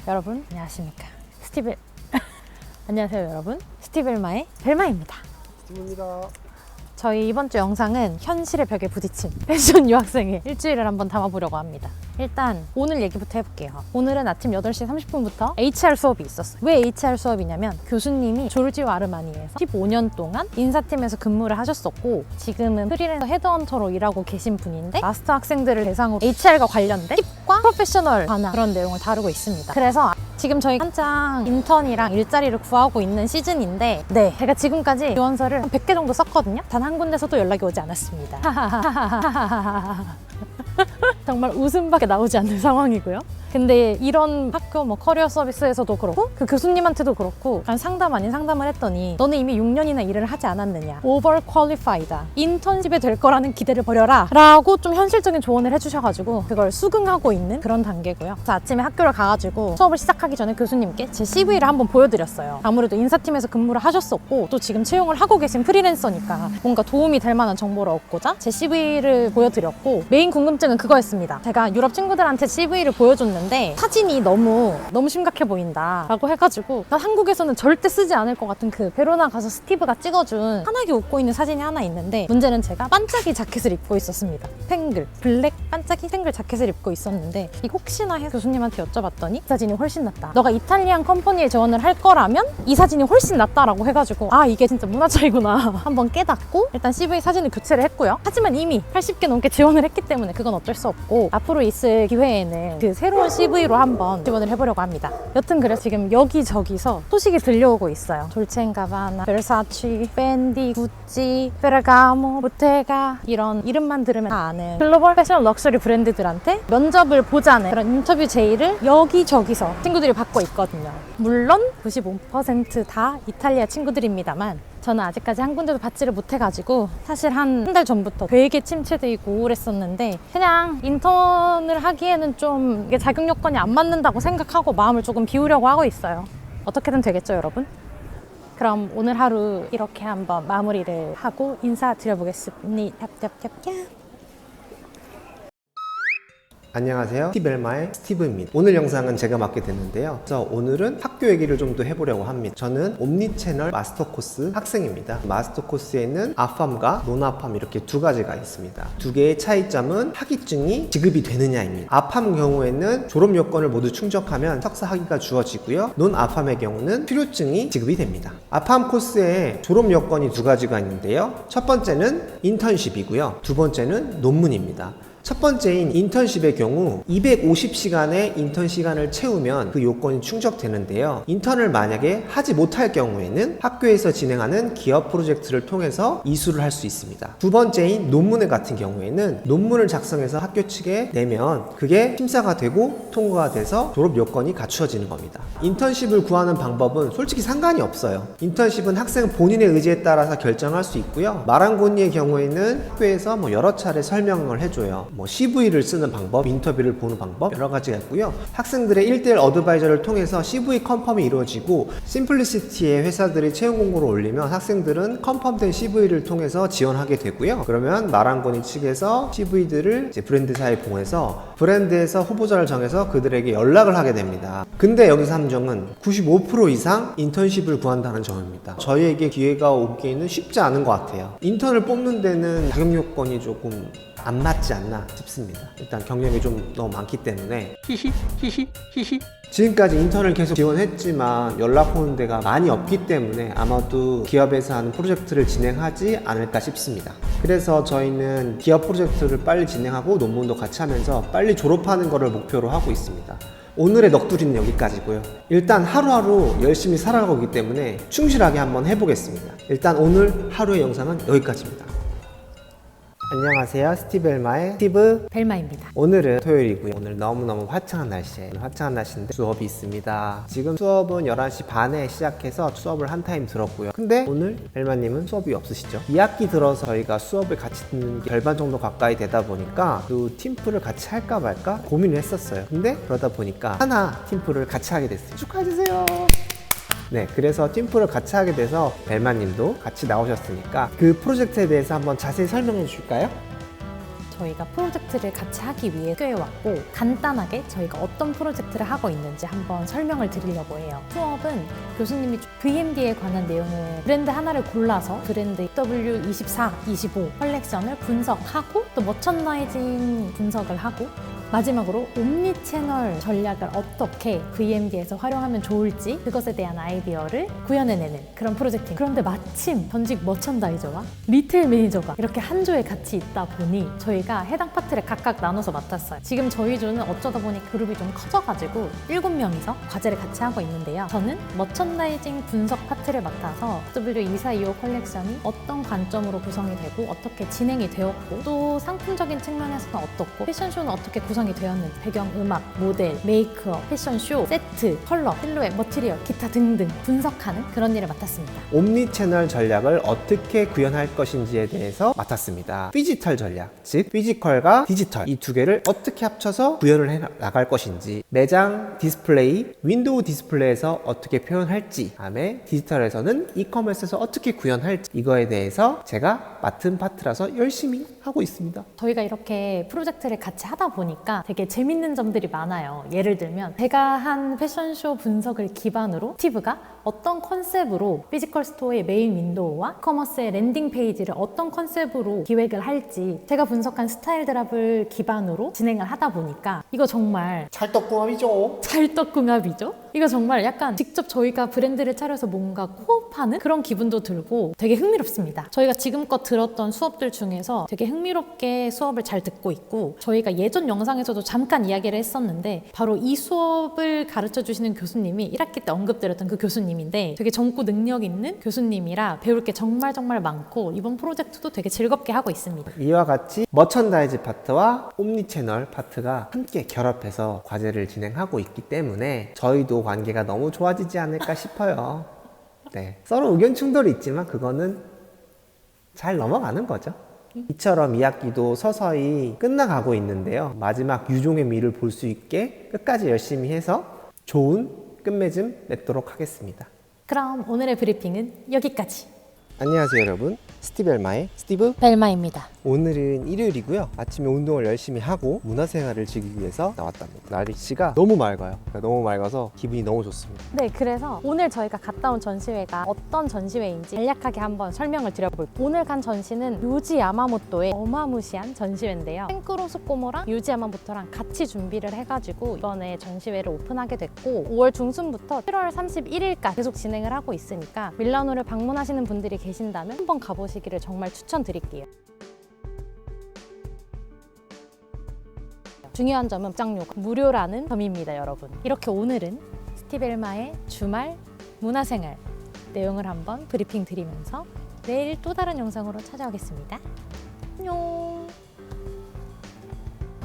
여러분 안녕하십니까, 스티벨 안녕하세요 여러분, 스티벨마의 벨마입니다. 스티브입니다. 저희 이번 주 영상은 현실의 벽에 부딪힌 패션 유학생의 일주일을 한번 담아보려고 합니다. 일단 오늘 얘기부터 해볼게요. 오늘은 아침 8시 30분부터 HR 수업이 있었어요. 왜 HR 수업이냐면 교수님이 조르지오 아르마니에서 15년 동안 인사팀에서 근무를 하셨었고 지금은 프리랜서 헤드헌터로 일하고 계신 분인데 마스터 학생들을 대상으로 HR과 관련된 팁과 프로페셔널 관한 그런 내용을 다루고 있습니다. 그래서 지금 저희 한창 인턴이랑 일자리를 구하고 있는 시즌인데 제가 지금까지 지원서를 한 100개 정도 썼거든요. 단 한 군데서도 연락이 오지 않았습니다. 정말 웃음밖에 나오지 않는 상황이고요. 근데 이런 학교 커리어 서비스에서도 그렇고 그 교수님한테도 그렇고 상담 아닌 상담을 했더니 너는 이미 6년이나 일을 하지 않았느냐, 오버 퀄리파이다, 인턴십에 될 거라는 기대를 버려라 라고 좀 현실적인 조언을 해주셔가지고 그걸 수긍하고 있는 그런 단계고요. 그래서 아침에 학교를 가가지고 수업을 시작하기 전에 교수님께 제 CV를 한번 보여드렸어요. 아무래도 인사팀에서 근무를 하셨었고 또 지금 채용을 하고 계신 프리랜서니까 뭔가 도움이 될 만한 정보를 얻고자 제 CV를 보여드렸고 메인 궁금증은 그거였습니다. 제가 유럽 친구들한테 CV를 보여줬는데 사진이 너무 심각해 보인다 라고 해가지고 난 한국에서는 절대 쓰지 않을 것 같은 그 베로나 가서 스티브가 찍어준 환하게 웃고 있는 사진이 하나 있는데 문제는 제가 반짝이 자켓을 입고 있었습니다. 탱글 블랙 반짝이 탱글 자켓을 입고 있었는데 이 혹시나 해서 교수님한테 여쭤봤더니 이 사진이 훨씬 낫다, 너가 이탈리안 컴퍼니에 지원을 할 거라면 이 사진이 훨씬 낫다라고 해가지고 아 이게 진짜 문화 차이구나 한번 깨닫고 일단 CV 사진을 교체를 했고요. 하지만 이미 80개 넘게 지원을 했기 때문에 그건 어쩔 수 없고 앞으로 있을 기회에는 그 새로운 CV로 한번 지원을 해보려고 합니다. 여튼 그래서 지금 여기저기서 소식이 들려오고 있어요. 돌체앤가바나, 베르사치, 밴디, 구찌, 페르가모, 보테가 이런 이름만 들으면 다 아는 글로벌 패션 럭셔리 브랜드들한테 면접을 보자는 그런 인터뷰 제의를 여기저기서 친구들이 받고 있거든요. 물론 95% 이탈리아 친구들입니다만 저는 아직까지 한 군데도 받지를 못해가지고 사실 한 달 전부터 되게 침체돼 있고 우울했었는데 그냥 인턴을 하기에는 좀 이게 자격 요건이 안 맞는다고 생각하고 마음을 조금 비우려고 하고 있어요. 어떻게든 되겠죠 여러분? 그럼 오늘 하루 이렇게 한번 마무리를 하고 인사드려보겠습니다. 안녕하세요. 스티벨마의 스티브입니다. 오늘 영상은 제가 맡게 됐는데요. 그래서 오늘은 학교 얘기를 좀 더 해보려고 합니다. 저는 옴니채널 마스터 코스 학생입니다. 마스터 코스에는 아팜과 논아팜 이렇게 두 가지가 있습니다. 두 개의 차이점은 학위증이 지급이 되느냐입니다. 아팜 경우에는 졸업 요건을 모두 충족하면 석사 학위가 주어지고요. 논아팜의 경우는 필요증이 지급이 됩니다. 아팜 코스에 졸업 요건이 두 가지가 있는데요. 첫 번째는 인턴십이고요. 두 번째는 논문입니다. 첫 번째인 인턴십의 경우 250시간의 인턴 시간을 채우면 그 요건이 충족되는데요. 인턴을 만약에 하지 못할 경우에는 학교에서 진행하는 기업 프로젝트를 통해서 이수를 할 수 있습니다. 두 번째인 논문 같은 경우에는 논문을 작성해서 학교 측에 내면 그게 심사가 되고 통과가 돼서 졸업 요건이 갖추어지는 겁니다. 인턴십을 구하는 방법은 솔직히 상관이 없어요. 인턴십은 학생 본인의 의지에 따라서 결정할 수 있고요. 마랑고니의 경우에는 학교에서 여러 차례 설명을 해줘요. CV를 쓰는 방법, 인터뷰를 보는 방법 여러 가지가 있고요. 학생들의 1:1 어드바이저를 통해서 CV 컨펌이 이루어지고 심플리시티의 회사들이 채용 공고를 올리면 학생들은 컨펌된 CV를 통해서 지원하게 되고요. 그러면 마랑고니 측에서 CV들을 이제 브랜드사에 보내서 브랜드에서 후보자를 정해서 그들에게 연락을 하게 됩니다. 근데 여기서 함정은 95% 이상 인턴십을 구한다는 점입니다. 저희에게 기회가 오기에는 쉽지 않은 것 같아요. 인턴을 뽑는 데는 자격 요건이 조금 안 맞지 않나 싶습니다. 일단 경력이 좀 너무 많기 때문에 지금까지 인턴을 계속 지원했지만 연락 오는 데가 많이 없기 때문에 아마도 기업에서 하는 프로젝트를 진행하지 않을까 싶습니다. 그래서 저희는 기업 프로젝트를 빨리 진행하고 논문도 같이 하면서 빨리 졸업하는 것을 목표로 하고 있습니다. 오늘의 넋두리는 여기까지고요. 일단 하루하루 열심히 살아가고 있기 때문에 충실하게 한번 해보겠습니다. 일단 오늘 하루의 영상은 여기까지입니다. 안녕하세요. 스티벨마의 스티브 벨마입니다. 오늘은 토요일이고요. 오늘 너무너무 화창한 날씨에 화창한 날씨인데 수업이 있습니다. 지금 수업은 11시 반에 시작해서 수업을 한 타임 들었고요. 근데 오늘 벨마님은 수업이 없으시죠? 2학기 들어서 저희가 수업을 같이 듣는 게 절반 정도 가까이 되다 보니까 그 팀플을 같이 할까 말까 고민을 했었어요. 근데 그러다 보니까 하나 팀플을 같이 하게 됐어요. 축하해주세요. 네, 그래서 팀플을 같이 하게 돼서 벨마님도 같이 나오셨으니까 그 프로젝트에 대해서 한번 자세히 설명해 주실까요? 저희가 프로젝트를 같이 하기 위해 학교에 왔고 간단하게 저희가 어떤 프로젝트를 하고 있는지 한번 설명을 드리려고 해요. 수업은 교수님이 VMD에 관한 내용을 브랜드 하나를 골라서 브랜드 W24, 25 컬렉션을 분석하고 또 머천다이징 분석을 하고 마지막으로 옴니채널 전략을 어떻게 VMD에서 활용하면 좋을지 그것에 대한 아이디어를 구현해내는 그런 프로젝트입니다. 그런데 마침 전직 머천다이저와 리테일 매니저가 이렇게 한 조에 같이 있다 보니 저희가 해당 파트를 각각 나눠서 맡았어요. 지금 저희 조는 어쩌다 보니 그룹이 좀 커져가지고 7명이서 과제를 같이 하고 있는데요. 저는 머천다이징 분석 파트를 맡아서 W2425 컬렉션이 어떤 관점으로 구성이 되고 어떻게 진행이 되었고 또 상품적인 측면에서는 어떻고 패션쇼는 어떻게 구성이 되었는지 배경 음악, 모델, 메이크업, 패션쇼, 세트, 컬러, 실루엣, 머티리얼, 기타 등등 분석하는 그런 일을 맡았습니다. 옴니채널 전략을 어떻게 구현할 것인지에 대해서 맡았습니다. 피지털 전략, 즉 피지컬과 디지털 이 두 개를 어떻게 합쳐서 구현을 해 나갈 것인지, 매장 디스플레이, 윈도우 디스플레이에서 어떻게 표현할지, 다음에 디지털에서는 이커머스에서 어떻게 구현할지 이거에 대해서 제가 맡은 파트라서 열심히 하고 있습니다. 저희가 이렇게 프로젝트를 같이 하다 보니까 되게 재밌는 점들이 많아요. 예를 들면 제가 한 패션쇼 분석을 기반으로 스티브가 어떤 컨셉으로 피지컬 스토어의 메인 윈도우와 커머스의 랜딩 페이지를 어떤 컨셉으로 기획을 할지 제가 분석한 스타일 드랍을 기반으로 진행을 하다 보니까 이거 정말 찰떡궁합이죠. 찰떡궁합이죠? 이거 정말 약간 직접 저희가 브랜드를 차려서 뭔가 코업하는 그런 기분도 들고 되게 흥미롭습니다. 저희가 지금껏 들었던 수업들 중에서 되게 흥미롭게 수업을 잘 듣고 있고 저희가 예전 영상에서도 잠깐 이야기를 했었는데 바로 이 수업을 가르쳐 주시는 교수님이 1학기 때 언급드렸던 그 교수님인데 되게 젊고 능력 있는 교수님이라 배울 게 정말 많고 이번 프로젝트도 되게 즐겁게 하고 있습니다. 이와 같이 머천다이즈 파트와 옴니채널 파트가 함께 결합해서 과제를 진행하고 있기 때문에 저희도 관계가 너무 좋아지지 않을까 싶어요. 네, 서로 의견 충돌이 있지만 그거는 잘 넘어가는 거죠. 이처럼 2학기도 서서히 끝나가고 있는데요. 마지막 유종의 미를 볼 수 있게 끝까지 열심히 해서 좋은 끝맺음 맺도록 하겠습니다. 그럼 오늘의 브리핑은 여기까지. 안녕하세요 여러분, 스티브 엘마의 스티브 벨마입니다. 오늘은 일요일이고요. 아침에 운동을 열심히 하고 문화생활을 즐기기 위해서 나왔답니다. 날씨가 너무 맑아요. 너무 맑아서 기분이 너무 좋습니다. 네, 그래서 오늘 저희가 갔다 온 전시회가 어떤 전시회인지 간략하게 한번 설명을 드려볼게요. 오늘 간 전시는 요지 야마모토의 어마무시한 전시회인데요. 탱크로스 꼬모랑 요지 야마모토랑 같이 준비를 해가지고 이번에 전시회를 오픈하게 됐고 5월 중순부터 7월 31일까지 계속 진행을 하고 있으니까 밀라노를 방문하시는 분들이 계신다면 한번 가보시기를 정말 추천드릴게요. 중요한 점은 입장료가 무료라는 점입니다, 여러분. 이렇게 오늘은 스티브 엘마의 주말 문화생활 내용을 한번 브리핑 드리면서 내일 또 다른 영상으로 찾아오겠습니다. 안녕.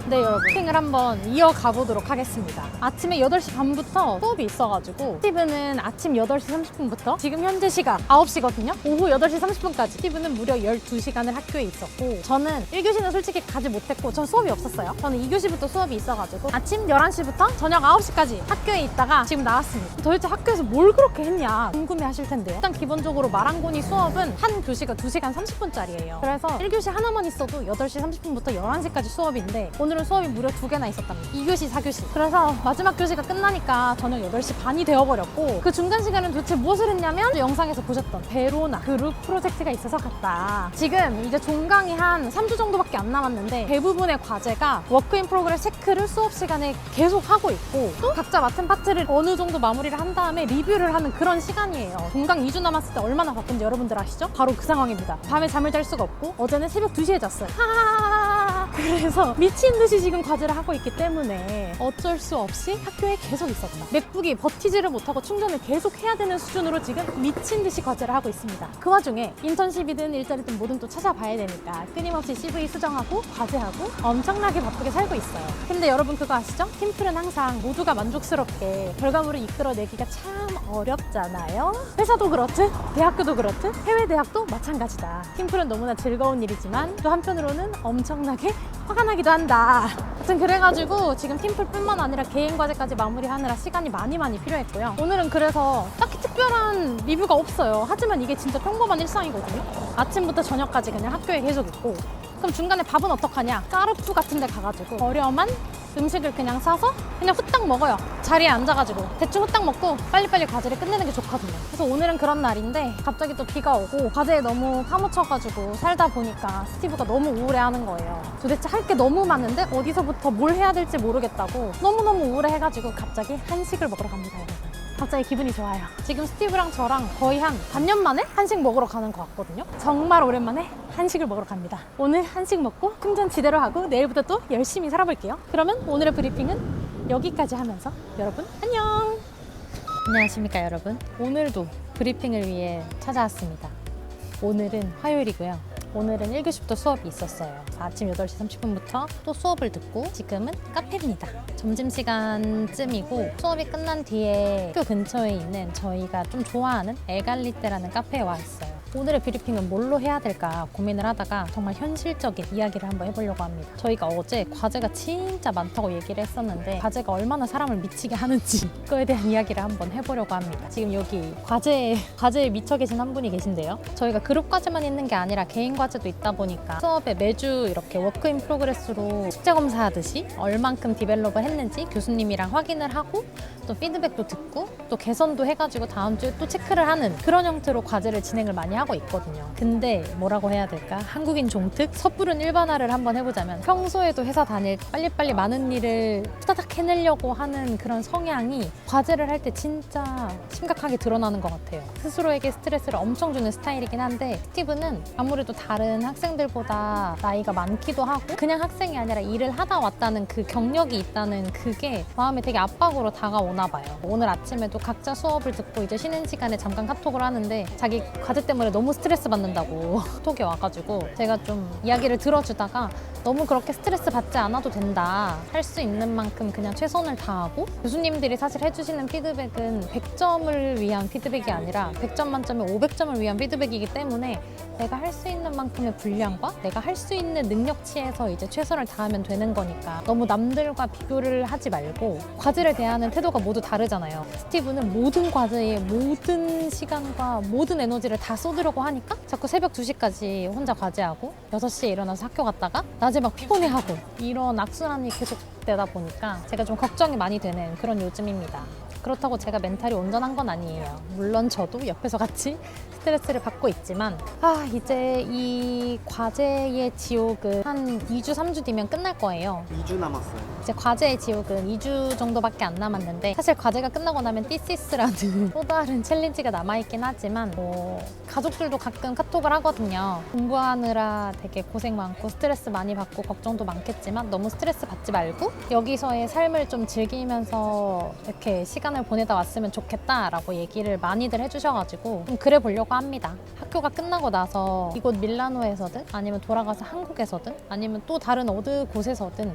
네, 여러분, 브리핑을 한번 이어가 보도록 하겠습니다. 아침에 8시 반부터 수업이 있어가지고 스티브는 아침 8시 30분부터 지금 현재 시각 9시거든요. 오후 8시 30분까지 스티브는 무려 12시간을 학교에 있었고 저는 1교시는 솔직히 가지 못했고 전 수업이 없었어요. 저는 2교시부터 수업이 있어가지고 아침 11시부터 저녁 9시까지 학교에 있다가 지금 나왔습니다. 도대체 학교에서 뭘 그렇게 했냐 궁금해 하실 텐데요. 일단 기본적으로 마랑고니 수업은 한 교시가 2시간 30분짜리예요. 그래서 1교시 하나만 있어도 8시 30분부터 11시까지 수업인데 오늘은 수업이 무려 2개나 있었답니다. 2교시, 4교시. 그래서 마지막 교시가 끝나니까 저녁 8시 반이 되어버렸고 그 중간 시간은 도대체 무엇을 했냐면 영상에서 보셨던 베로나 그룹 프로젝트가 있어서 갔다. 지금 이제 종강이 한 3주 정도밖에 안 남았는데 대부분의 과제가 워크인 프로그램 체크를 수업 시간에 계속 하고 있고 또 각자 맡은 파트를 어느 정도 마무리를 한 다음에 리뷰를 하는 그런 시간이에요. 종강 2주 남았을 때 얼마나 바쁜지 여러분들 아시죠? 바로 그 상황입니다. 밤에 잠을 잘 수가 없고 어제는 새벽 2시에 잤어요. 그래서 미친 듯이 지금 과제를 하고 있기 때문에 어쩔 수 없이 학교에 계속 있었다. 맥북이 버티지를 못하고 충전을 계속 해야 되는 수준으로 지금 미친 듯이 과제를 하고 있습니다. 그 와중에 인턴십이든 일자리든 뭐든 또 찾아봐야 되니까 끊임없이 CV 수정하고 과제하고 엄청나게 바쁘게 살고 있어요. 근데 여러분 그거 아시죠? 팀플은 항상 모두가 만족스럽게 결과물을 이끌어내기가 참 어렵잖아요. 회사도 그렇듯 대학교도 그렇듯 해외 대학도 마찬가지다. 팀플은 너무나 즐거운 일이지만 또 한편으로는 엄청나게 화가 나기도 한다. 하여튼 그래가지고 지금 팀플뿐만 아니라 개인 과제까지 마무리하느라 시간이 많이 필요했고요. 오늘은 그래서 딱히 특별한 리뷰가 없어요. 하지만 이게 진짜 평범한 일상이거든요. 아침부터 저녁까지 그냥 학교에 계속 있고 그럼 중간에 밥은 어떡하냐? 까르푸 같은 데 가가지고 저렴한 음식을 그냥 사서 그냥 후딱 먹어요. 자리에 앉아가지고 대충 후딱 먹고 빨리빨리 과제를 끝내는 게 좋거든요. 그래서 오늘은 그런 날인데 갑자기 또 비가 오고 과제에 너무 파묻혀가지고 살다 보니까 스티브가 너무 우울해하는 거예요. 도대체 할 게 너무 많은데 어디서부터 뭘 해야 될지 모르겠다고 너무너무 우울해해가지고 갑자기 한식을 먹으러 갑니다, 여러분. 갑자기 기분이 좋아요. 지금 스티브랑 저랑 거의 한 반년 만에 한식 먹으러 가는 것 같거든요. 정말 오랜만에 한식을 먹으러 갑니다. 오늘 한식 먹고 충전 지대로 하고 내일부터 또 열심히 살아볼게요. 그러면 오늘의 브리핑은 여기까지 하면서 여러분 안녕! 안녕하십니까 여러분. 오늘도 브리핑을 위해 찾아왔습니다. 오늘은 화요일이고요. 오늘은 1교시부터 수업이 있었어요. 아침 8시 30분부터 또 수업을 듣고 지금은 카페입니다. 점심시간쯤이고 수업이 끝난 뒤에 학교 근처에 있는 저희가 좀 좋아하는 엘갈리떼라는 카페에 와 있어요. 오늘의 브리핑은 뭘로 해야 될까 고민을 하다가 정말 현실적인 이야기를 한번 해보려고 합니다. 저희가 어제 과제가 진짜 많다고 얘기를 했었는데 과제가 얼마나 사람을 미치게 하는지 그거에 대한 이야기를 한번 해보려고 합니다. 지금 여기 과제에 미쳐 계신 한 분이 계신데요. 저희가 그룹 과제만 있는 게 아니라 개인 과제도 있다 보니까 수업에 매주 이렇게 워크인 프로그레스로 숙제 검사하듯이 얼만큼 디벨롭을 했는지 교수님이랑 확인을 하고 또 피드백도 듣고 또 개선도 해가지고 다음 주에 또 체크를 하는 그런 형태로 과제를 진행을 많이 하고 있거든요. 근데 뭐라고 해야 될까? 한국인 종특 섣부른 일반화를 한번 해보자면 평소에도 회사 다닐 때 빨리빨리 많은 일을 후다닥 해내려고 하는 그런 성향이 과제를 할 때 진짜 심각하게 드러나는 것 같아요. 스스로에게 스트레스를 엄청 주는 스타일이긴 한데 스티브는 아무래도 다른 학생들보다 나이가 많기도 하고 그냥 학생이 아니라 일을 하다 왔다는 그 경력이 있다는 그게 마음에 되게 압박으로 다가오나 봐요. 오늘 아침에도 각자 수업을 듣고 이제 쉬는 시간에 잠깐 카톡을 하는데 자기 과제 때문에 너무 스트레스 받는다고 톡이 와가지고 제가 좀 이야기를 들어주다가 너무 그렇게 스트레스 받지 않아도 된다. 할 수 있는 만큼 그냥 최선을 다하고 교수님들이 사실 해주시는 피드백은 100점을 위한 피드백이 아니라 100점 만점에 500점을 위한 피드백이기 때문에 내가 할 수 있는 만큼의 분량과 내가 할 수 있는 능력치에서 이제 최선을 다하면 되는 거니까 너무 남들과 비교를 하지 말고 과제를 대하는 태도가 모두 다르잖아요. 스티브는 모든 과제에 모든 시간과 모든 에너지를 다 쏟으려고 하니까 자꾸 새벽 2시까지 혼자 과제하고 6시에 일어나서 학교 갔다가 낮에 막 피곤해하고 이런 악순환이 계속 되다 보니까 제가 좀 걱정이 많이 되는 그런 요즘입니다. 그렇다고 제가 멘탈이 온전한 건 아니에요. 물론 저도 옆에서 같이 스트레스를 받고 있지만 이제 이 과제의 지옥은 한 2주, 3주 뒤면 끝날 거예요. 2주 남았어요. 이제 과제의 지옥은 2주 정도밖에 안 남았는데 사실 과제가 끝나고 나면 티시스라는 또 다른 챌린지가 남아있긴 하지만 가족들도 가끔 카톡을 하거든요. 공부하느라 되게 고생 많고 스트레스 많이 받고 걱정도 많겠지만 너무 스트레스 받지 말고 여기서의 삶을 좀 즐기면서 이렇게 시간을 보내다 왔으면 좋겠다라고 얘기를 많이들 해주셔가지고 좀 그래 보려고 합니다. 학교가 끝나고 나서 이곳 밀라노에서든 아니면 돌아가서 한국에서든 아니면 또 다른 어느 곳에서든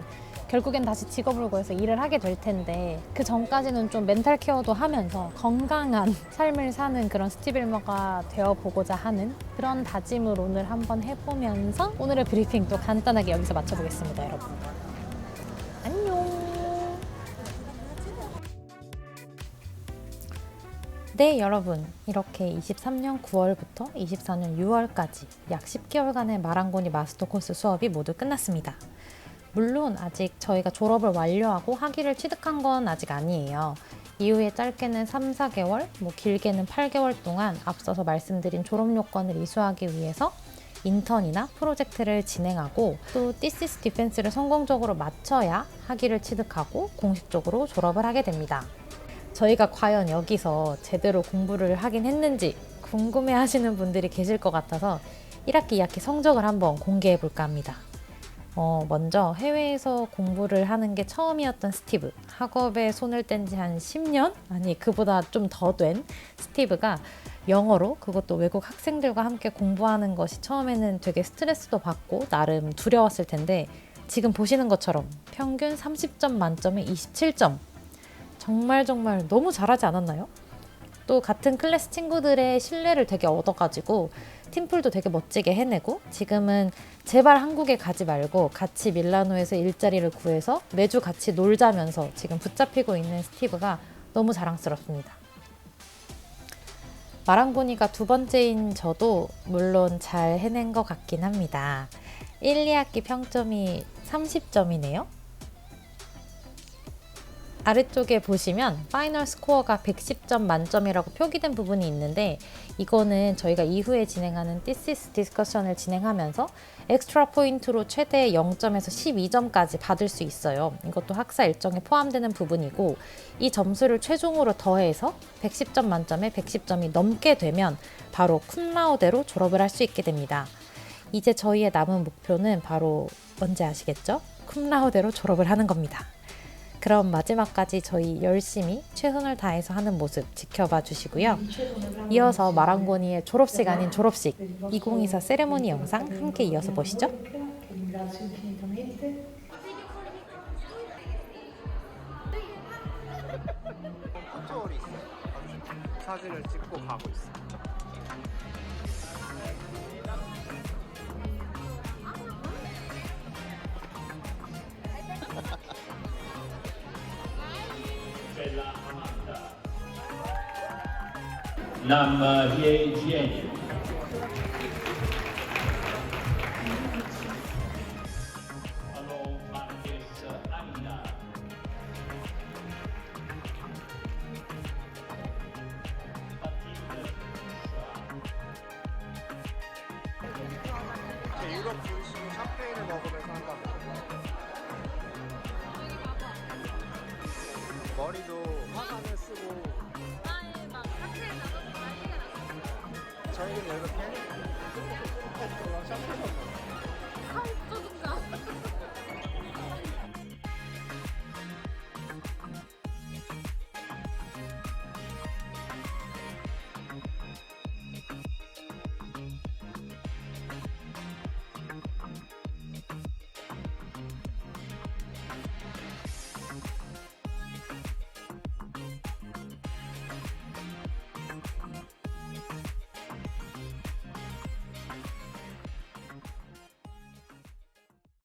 결국엔 다시 직업을 구해서 일을 하게 될 텐데 그 전까지는 좀 멘탈 케어도 하면서 건강한 삶을 사는 그런 스티빌머가 되어보고자 하는 그런 다짐을 오늘 한번 해보면서 오늘의 브리핑도 간단하게 여기서 마쳐보겠습니다, 여러분. 안녕. 네, 여러분. 이렇게 23년 9월부터 24년 6월까지 약 10개월간의 마랑고니 마스터 코스 수업이 모두 끝났습니다. 물론 아직 저희가 졸업을 완료하고 학위를 취득한 건 아직 아니에요. 이후에 짧게는 3, 4개월, 길게는 8개월 동안 앞서서 말씀드린 졸업 요건을 이수하기 위해서 인턴이나 프로젝트를 진행하고 또 thesis 디펜스를 성공적으로 마쳐야 학위를 취득하고 공식적으로 졸업을 하게 됩니다. 저희가 과연 여기서 제대로 공부를 하긴 했는지 궁금해 하시는 분들이 계실 것 같아서 1학기, 2학기 성적을 한번 공개해 볼까 합니다. 먼저 해외에서 공부를 하는 게 처음이었던 스티브, 학업에 손을 뗀 지 한 10년? 아니 그보다 좀 더 된 스티브가 영어로 그것도 외국 학생들과 함께 공부하는 것이 처음에는 되게 스트레스도 받고 나름 두려웠을 텐데 지금 보시는 것처럼 평균 30점 만점에 27점. 정말 너무 잘하지 않았나요? 또 같은 클래스 친구들의 신뢰를 되게 얻어가지고 팀플도 되게 멋지게 해내고 지금은 제발 한국에 가지 말고 같이 밀라노에서 일자리를 구해서 매주 같이 놀자면서 지금 붙잡히고 있는 스티브가 너무 자랑스럽습니다. 마랑고니가 두 번째인 저도 물론 잘 해낸 것 같긴 합니다. 1, 2학기 평점이 30점이네요. 아래쪽에 보시면 파이널 스코어가 110점 만점이라고 표기된 부분이 있는데 이거는 저희가 이후에 진행하는 thesis 디스커션을 진행하면서 엑스트라 포인트로 최대 0점에서 12점까지 받을 수 있어요. 이것도 학사 일정에 포함되는 부분이고 이 점수를 최종으로 더해서 110점 만점에 110점이 넘게 되면 바로 쿰라우데로 졸업을 할 수 있게 됩니다. 이제 저희의 남은 목표는 바로 뭔지 아시겠죠? 쿰라우데로 졸업을 하는 겁니다. 그럼 마지막까지 저희 열심히 최선을 다해서 하는 모습 지켜봐 주시고요. 이어서 마랑고니의 졸업식 아닌 졸업식 2024 세레모니 영상 함께 이어서 보시죠. 사진을 찍고 가고 있어. Nam Hie Jian. Hello, Marcus Anna. 유럽 분식은 샴페인을 먹으면서 한다고. 머리도 화관을 쓰고. 저희는 이렇게 샴페인 먹고